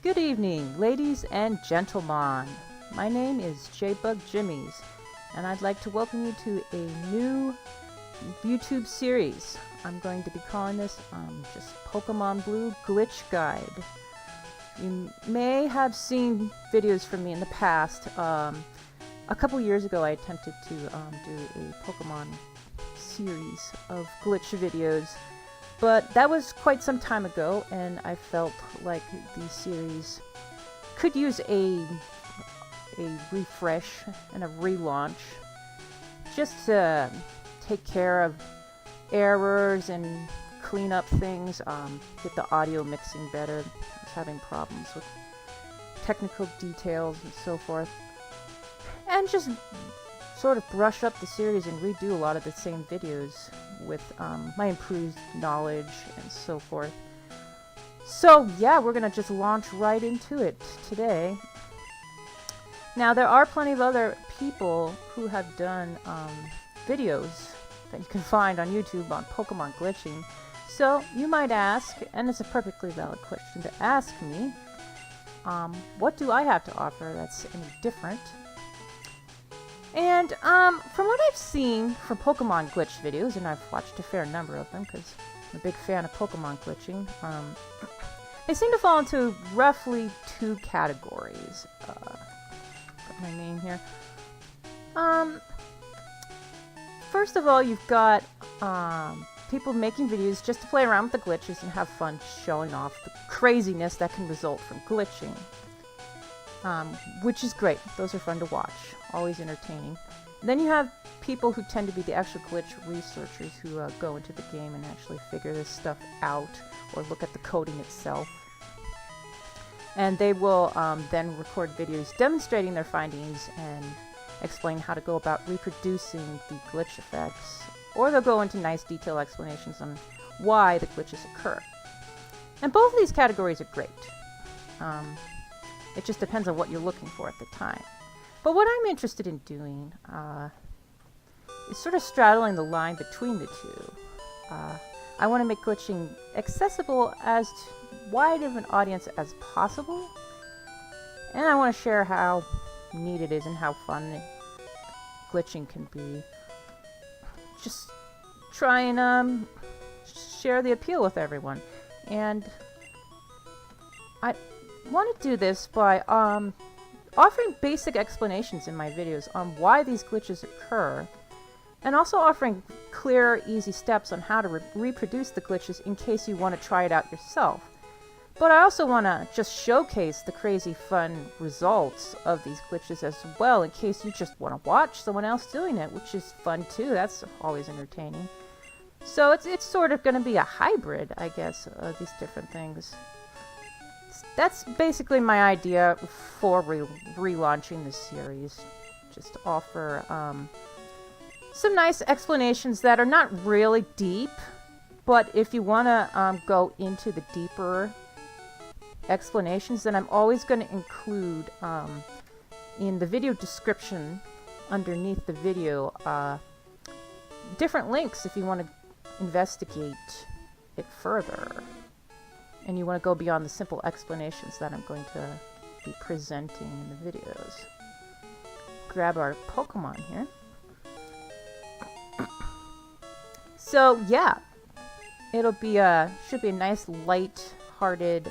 Good evening, ladies and gentlemen. My name is J-Bug Jimmies, and I'd like to welcome you to a new YouTube series. I'm going to be calling this just Pokemon Blue Glitch Guide. You may have seen videos from me in the past. A couple years ago I attempted to do a Pokemon series of glitch videos, but that was quite some time ago, and I felt like the series could use a refresh and a relaunch just to take care of errors and clean up things, get the audio mixing better. I was having problems with technical details and so forth, and just sort of brush up the series and redo a lot of the same videos with my improved knowledge and so forth. So yeah, we're gonna just launch right into it today. Now there are plenty of other people who have done videos that you can find on YouTube on Pokemon glitching. So you might ask, and it's a perfectly valid question to ask me, what do I have to offer that's any different? And from what I've seen from Pokemon glitch videos, and I've watched a fair number of them because I'm a big fan of Pokemon glitching, they seem to fall into roughly two categories. Got my name here. First of all, you've got people making videos just to play around with the glitches and have fun showing off the craziness that can result from glitching. Which is great. Those are fun to watch. Always entertaining. Then you have people who tend to be the actual glitch researchers who go into the game and actually figure this stuff out or look at the coding itself. And they will then record videos demonstrating their findings and explain how to go about reproducing the glitch effects. Or they'll go into nice detailed explanations on why the glitches occur. And both of these categories are great. It just depends on what you're looking for at the time. But what I'm interested in doing is sort of straddling the line between the two. I want to make glitching accessible as wide of an audience as possible. And I want to share how neat it is and how fun glitching can be. Just try and share the appeal with everyone. And I want to do this by offering basic explanations in my videos on why these glitches occur, and also offering clear, easy steps on how to reproduce the glitches in case you want to try it out yourself. But I also want to just showcase the crazy fun results of these glitches as well, in case you just want to watch someone else doing it, which is fun too. That's always entertaining. So it's sort of going to be a hybrid, I guess, of these different things. That's basically my idea for relaunching this series. Just to offer some nice explanations that are not really deep, but if you want to go into the deeper explanations, then I'm always going to include in the video description underneath the video different links if you want to investigate it further. And you want to go beyond the simple explanations that I'm going to be presenting in the videos. Grab our Pokemon here. So yeah, it'll be should be a nice light-hearted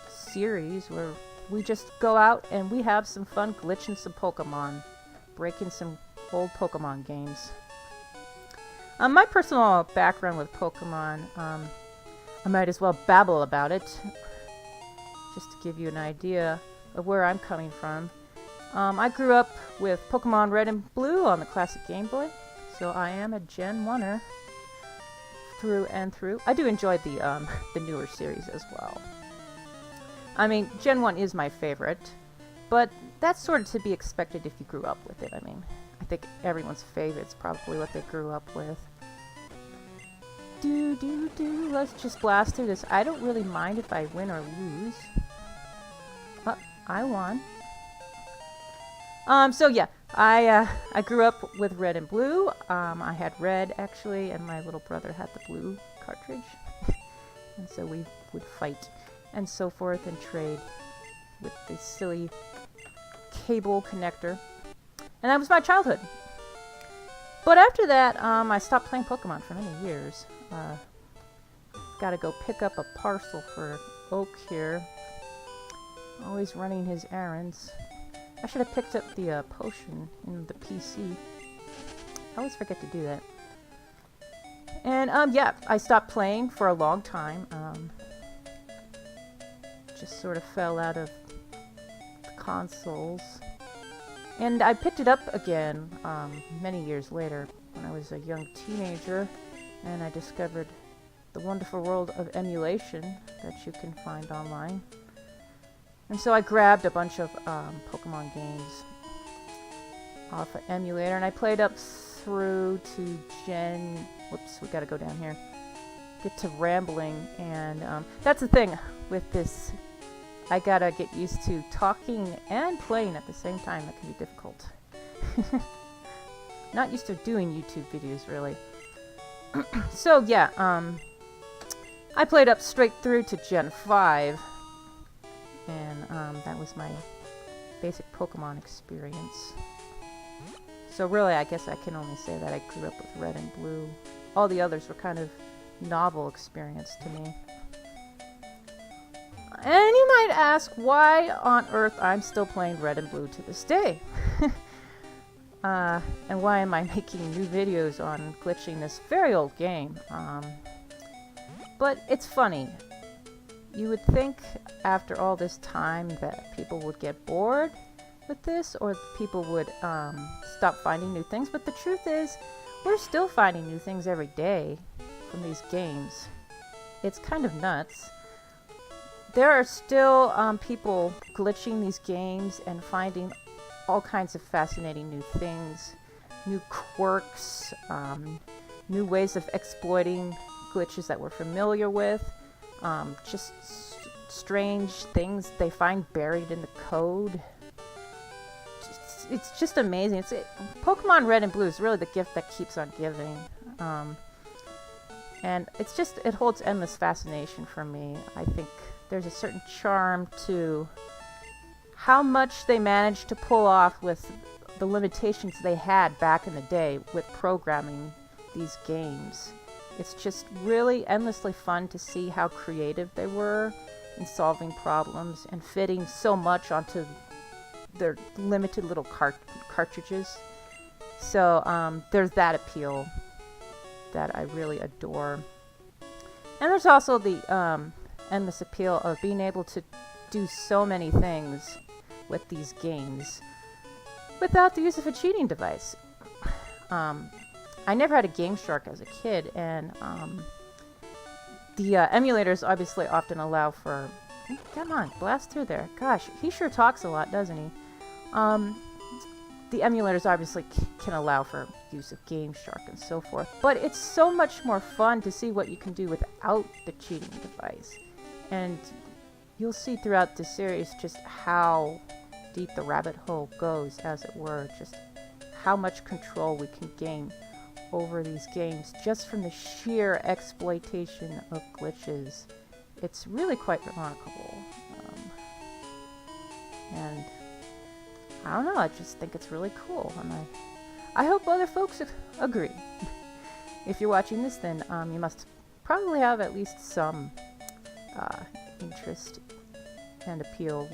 series where we just go out and we have some fun glitching some Pokemon, breaking some old Pokemon games. My personal background with Pokemon, I might as well babble about it, just to give you an idea of where I'm coming from. I grew up with Pokemon Red and Blue on the classic Game Boy, so I am a Gen 1er through and through. I do enjoy the newer series as well. I mean, Gen 1 is my favorite, but that's sort of to be expected if you grew up with it. I mean, I think everyone's favorite's probably what they grew up with. Let's just blast through this. I don't really mind if I win or lose. Oh, I won. So yeah, I grew up with Red and Blue. I had Red actually, and my little brother had the blue cartridge. And so we would fight and so forth and trade with this silly cable connector. And that was my childhood. But after that, I stopped playing Pokemon for many years. Gotta go pick up a parcel for Oak here. Always running his errands. I should have picked up the potion in the PC. I always forget to do that. And yeah, I stopped playing for a long time. Just sort of fell out of the consoles. And I picked it up again many years later when I was a young teenager, and I discovered the wonderful world of emulation that you can find online. And so I grabbed a bunch of Pokemon games off an emulator, and I played up through to whoops, we gotta go down here. Get to Rambling, and that's the thing with this. I gotta get used to talking and playing at the same time. That can be difficult. Not used to doing YouTube videos, really. So yeah, I played up straight through to Gen 5, and that was my basic Pokemon experience. So really, I guess I can only say that I grew up with Red and Blue. All the others were kind of novel experience to me. And you might ask why on earth I'm still playing Red and Blue to this day. And why am I making new videos on glitching this very old game? But it's funny. You would think after all this time that people would get bored with this, or people would stop finding new things, but the truth is we're still finding new things every day from these games. It's kind of nuts. There are still people glitching these games and finding all kinds of fascinating new things, new quirks, new ways of exploiting glitches that we're familiar with, just strange things they find buried in the code. It's just amazing. Pokemon Red and Blue is really the gift that keeps on giving. And it holds endless fascination for me. I think there's a certain charm to how much they managed to pull off with the limitations they had back in the day with programming these games. It's just really endlessly fun to see how creative they were in solving problems and fitting so much onto their limited little cartridges. So there's that appeal that I really adore. And there's also the endless appeal of being able to do so many things with these games without the use of a cheating device. I never had a Game Shark as a kid, and the emulators obviously often allow for... Come on, blast through there. Gosh, he sure talks a lot, doesn't he? The emulators obviously can allow for use of Game Shark and so forth, but it's so much more fun to see what you can do without the cheating device. And you'll see throughout the series just how deep the rabbit hole goes, as it were, just how much control we can gain over these games just from the sheer exploitation of glitches. It's really quite remarkable. And I don't know, I just think it's really cool, and I hope other folks agree. If you're watching this, then you must probably have at least some interest and appeal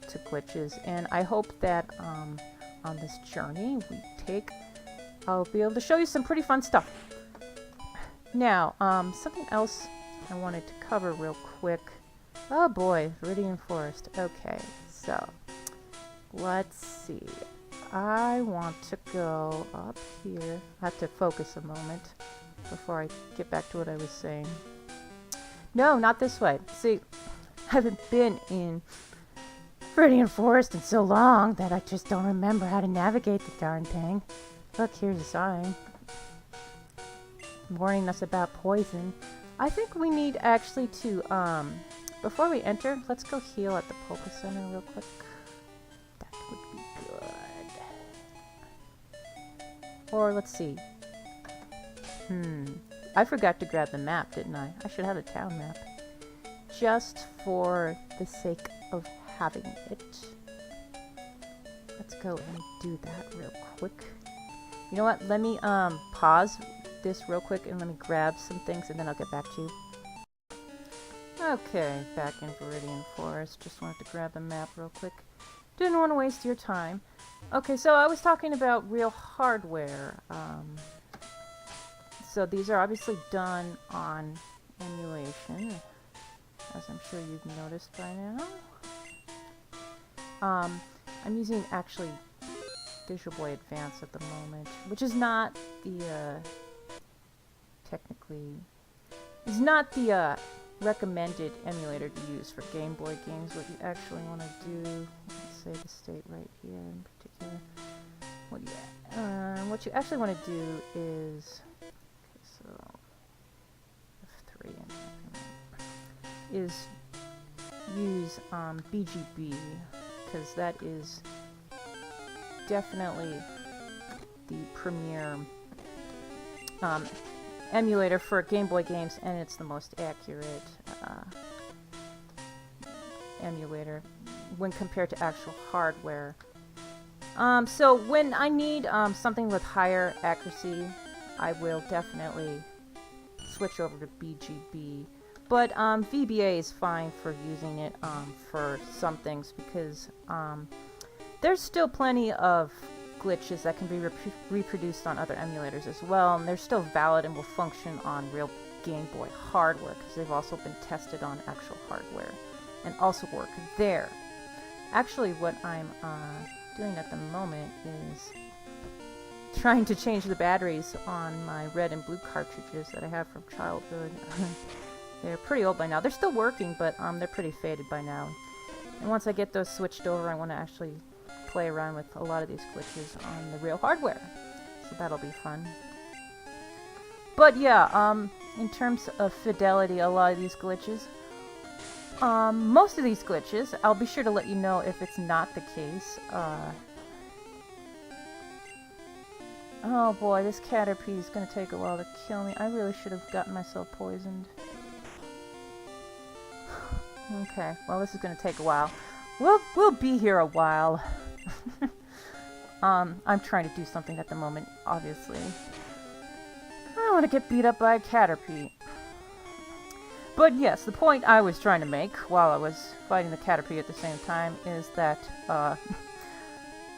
to glitches, and I hope that on this journey we take, I'll be able to show you some pretty fun stuff. Now, something else I wanted to cover real quick. Oh boy, Viridian Forest. Okay, so let's see. I want to go up here. I have to focus a moment before I get back to what I was saying. No, not this way. See, I haven't been in Viridian Forest in so long that I just don't remember how to navigate the darn thing. Look, here's a sign warning us about poison. I think we need actually to, before we enter, let's go heal at the Poké Center real quick. That would be good. Or let's see. I forgot to grab the map, didn't I? I should have a town map. just for the sake of having it. Let's go and do that real quick. You know what? Let me pause this real quick and let me grab some things and then I'll get back to you. Okay, back in Viridian Forest. Just wanted to grab the map real quick. Didn't want to waste your time. Okay, so I was talking about real hardware. So these are obviously done on emulation, as I'm sure you've noticed by now. I'm using actually Visual Boy Advance at the moment, which is not the is not the recommended emulator to use for Game Boy games. What you actually want to do, let's say the state right here in particular. What you actually want to do is, okay, so F3 is use BGB, because that is definitely the premier emulator for Game Boy games, and it's the most accurate emulator when compared to actual hardware. So when I need something with higher accuracy, I will definitely switch over to BGB. But VBA is fine for using it for some things, because there's still plenty of glitches that can be reproduced on other emulators as well, and they're still valid and will function on real Game Boy hardware, because they've also been tested on actual hardware and also work there. Actually, what I'm doing at the moment is trying to change the batteries on my red and blue cartridges that I have from childhood. They're pretty old by now. They're still working, but they're pretty faded by now. And once I get those switched over, I want to actually play around with a lot of these glitches on the real hardware. So that'll be fun. But yeah, in terms of fidelity, a lot of these glitches, most of these glitches, I'll be sure to let you know if it's not the case. Oh boy, this Caterpie is going to take a while to kill me. I really should have gotten myself poisoned. Okay, well this is going to take a while. We'll be here a while. I'm trying to do something at the moment, obviously. I don't want to get beat up by a Caterpie. But yes, the point I was trying to make while I was fighting the Caterpie at the same time is that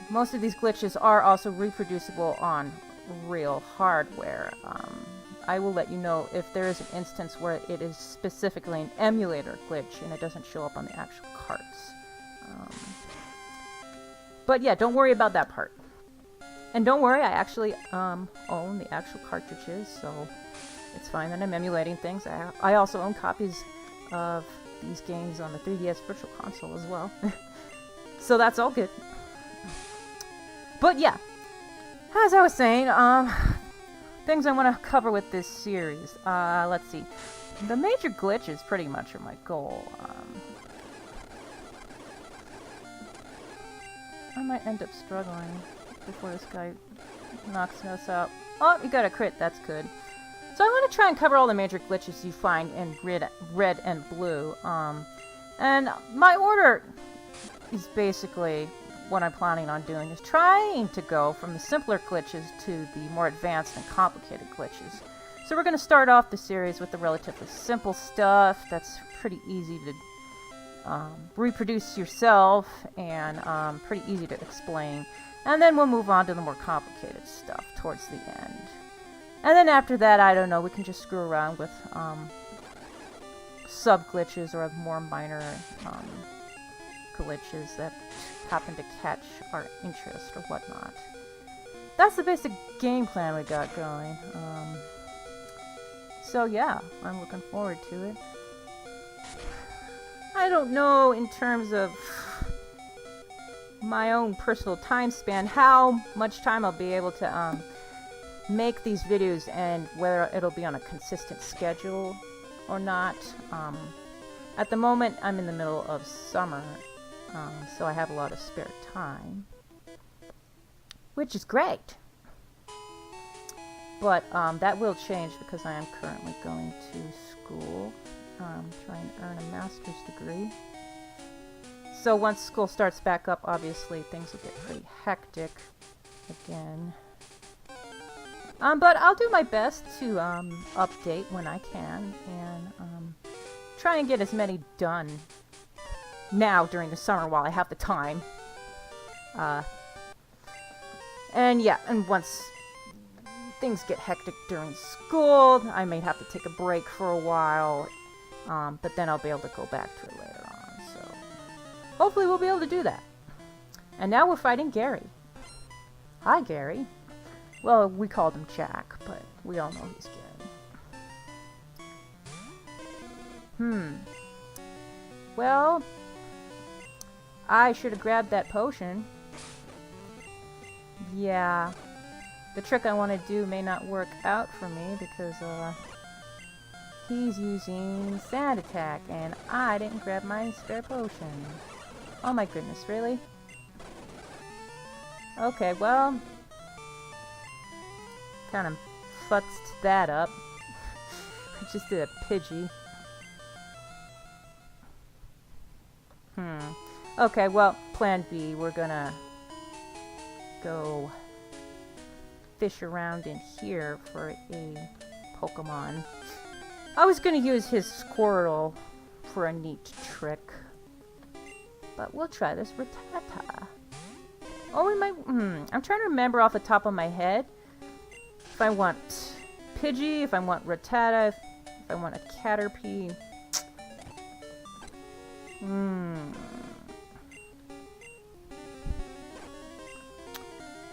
most of these glitches are also reproducible on real hardware. I will let you know if there is an instance where it is specifically an emulator glitch and it doesn't show up on the actual carts. But yeah, don't worry about that part. And don't worry, I actually own the actual cartridges, so it's fine that I'm emulating things. I also own copies of these games on the 3DS Virtual Console as well. So that's all good. But yeah, as I was saying, things I want to cover with this series. Let's see. The major glitches pretty much are my goal. I might end up struggling before this guy knocks us out. Oh, you got a crit. That's good. So I want to try and cover all the major glitches you find in red and blue. And my order is basically what I'm planning on doing, is trying to go from the simpler glitches to the more advanced and complicated glitches. So we're going to start off the series with the relatively simple stuff that's pretty easy to reproduce yourself and pretty easy to explain. And then we'll move on to the more complicated stuff towards the end. And then after that, I don't know, we can just screw around with sub-glitches or more minor glitches that happen to catch our interest or whatnot. That's the basic game plan we got going. So yeah, I'm looking forward to it. I don't know, in terms of my own personal time span, how much time I'll be able to make these videos and whether it'll be on a consistent schedule or not. At the moment, I'm in the middle of summer, so I have a lot of spare time, which is great. But that will change because I am currently going to school try and earn a master's degree. So once school starts back up, obviously things will get pretty hectic again. But I'll do my best to update when I can and try and get as many done now during the summer while I have the time. And yeah, and once things get hectic during school, I may have to take a break for a while, but then I'll be able to go back to it later on. So hopefully we'll be able to do that. And now we're fighting Gary. Hi, Gary. Well, we called him Jack, but we all know he's Gary. Well, I should have grabbed that potion. Yeah. The trick I want to do may not work out for me because, he's using Sand Attack, and I didn't grab my spare potion. Oh my goodness, really? Okay, well... kind of futzed that up. I just did a Pidgey. Okay, well, plan B. We're gonna go fish around in here for a Pokemon. I was gonna use his Squirtle for a neat trick. But we'll try this Rattata. Oh, we might... I'm trying to remember off the top of my head if I want Pidgey, if I want Rattata, if I want a Caterpie.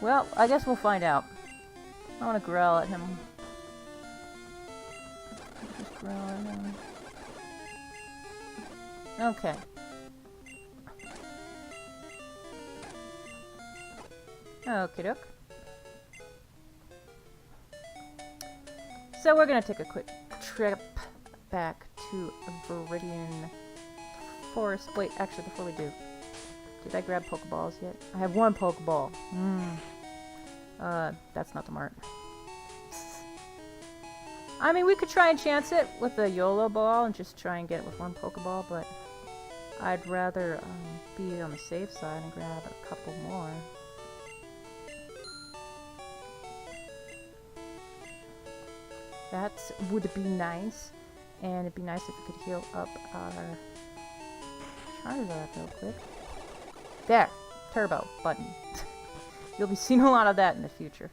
Well, I guess we'll find out. I want to growl at him. Just growl at him. Okay. Okie doke. So we're gonna take a quick trip back to Viridian Forest. Wait, actually, before we do, did I grab Pokeballs yet? I have one Pokeball. That's not the mark. I mean, we could try and chance it with a YOLO ball and just try and get it with one Pokeball, but I'd rather be on the safe side and grab a couple more. That would be nice, and it'd be nice if we could heal up our Charizard real quick. There! Turbo button. You'll be seeing a lot of that in the future.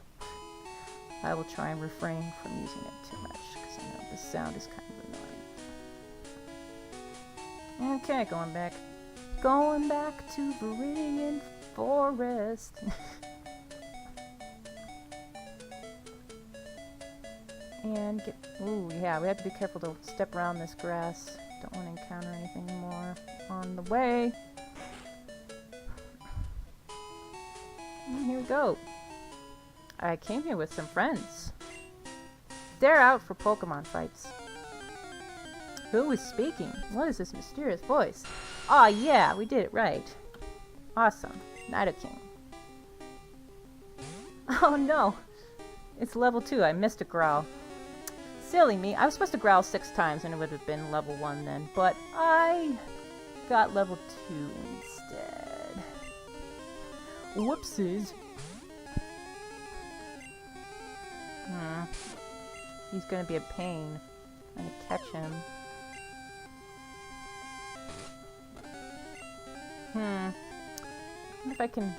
I will try and refrain from using it too much, because I know the sound is kind of annoying. Okay, going back. Going back to Viridian Forest. And get... Ooh, yeah, we have to be careful to step around this grass. Don't want to encounter anything more on the way. And here we go. I came here with some friends. They're out for Pokemon fights. Who is speaking? What is this mysterious voice? Aw, yeah, we did it right. Awesome. Nidoking. Oh no! It's level 2. I missed a growl. Silly me. I was supposed to growl 6 times and it would have been level 1 then, but I got level 2 instead. Whoopsies. He's gonna be a pain. I'm gonna catch him. I wonder if I can...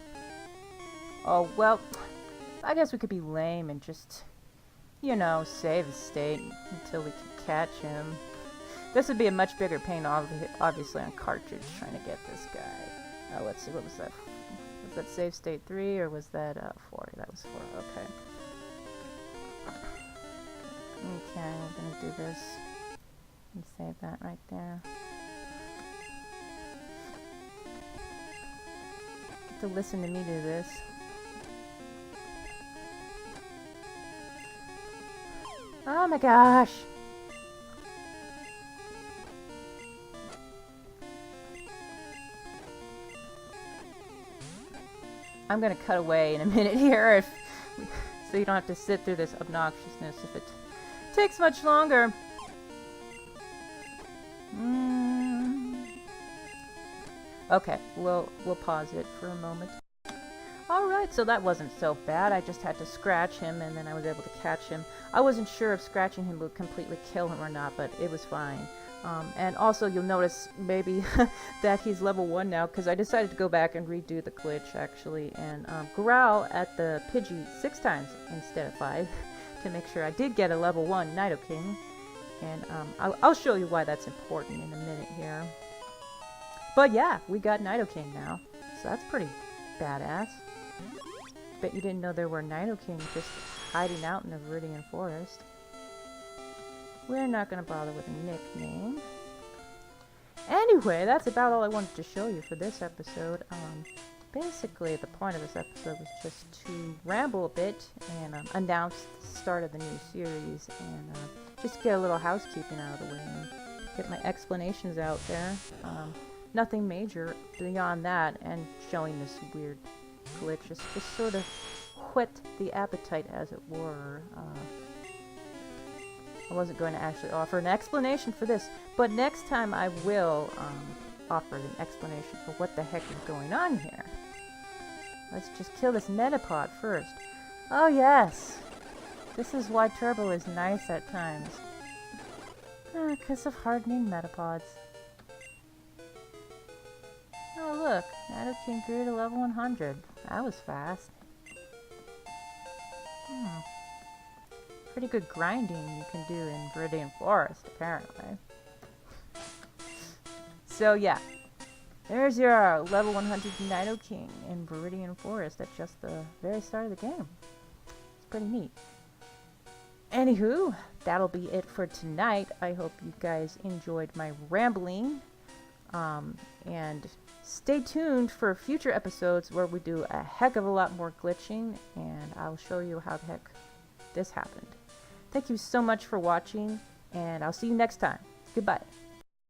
Oh, well, I guess we could be lame and just, you know, save the state until we can catch him. This would be a much bigger pain, obviously, on cartridge, trying to get this guy. Let's see, what was that? Was that save state 3, or was that 4? That was 4, okay. Okay, we're gonna do this. And save that right there. Get to listen to me do this. Oh my gosh! I'm gonna cut away in a minute here, so you don't have to sit through this obnoxiousness if it takes much longer. Okay, we'll pause it for a moment. Alright, so that wasn't so bad. I just had to scratch him and then I was able to catch him. I wasn't sure if scratching him would completely kill him or not, but it was fine. And also you'll notice maybe that he's level 1 now, because I decided to go back and redo the glitch actually and growl at the Pidgey 6 times instead of 5 to make sure I did get a level 1 Nidoking. And I'll show you why that's important in a minute here. But yeah, we got Nidoking now, so that's pretty badass. Bet you didn't know there were Nidoking just hiding out in the Viridian Forest. We're not going to bother with a nickname. Anyway, that's about all I wanted to show you for this episode. Basically, the point of this episode was just to ramble a bit and announce the start of the new series and just get a little housekeeping out of the way and get my explanations out there. Nothing major beyond that, and showing this weird glitch just sort of whet the appetite, as it were. I wasn't going to actually offer an explanation for this, but next time I will offer an explanation for what the heck is going on here. Let's just kill this Metapod first. Oh yes! This is why Turbo is nice at times. Because of hardening Metapods. Oh look, Nidoking grew to level 100. That was fast. Pretty good grinding you can do in Viridian Forest, apparently. So yeah, there's your level 100 Nidoking in Viridian Forest at just the very start of the game. It's pretty neat. Anywho, that'll be it for tonight. I hope you guys enjoyed my rambling. And stay tuned for future episodes where we do a heck of a lot more glitching, and I'll show you how the heck this happened. Thank you so much for watching, and I'll see you next time. Goodbye.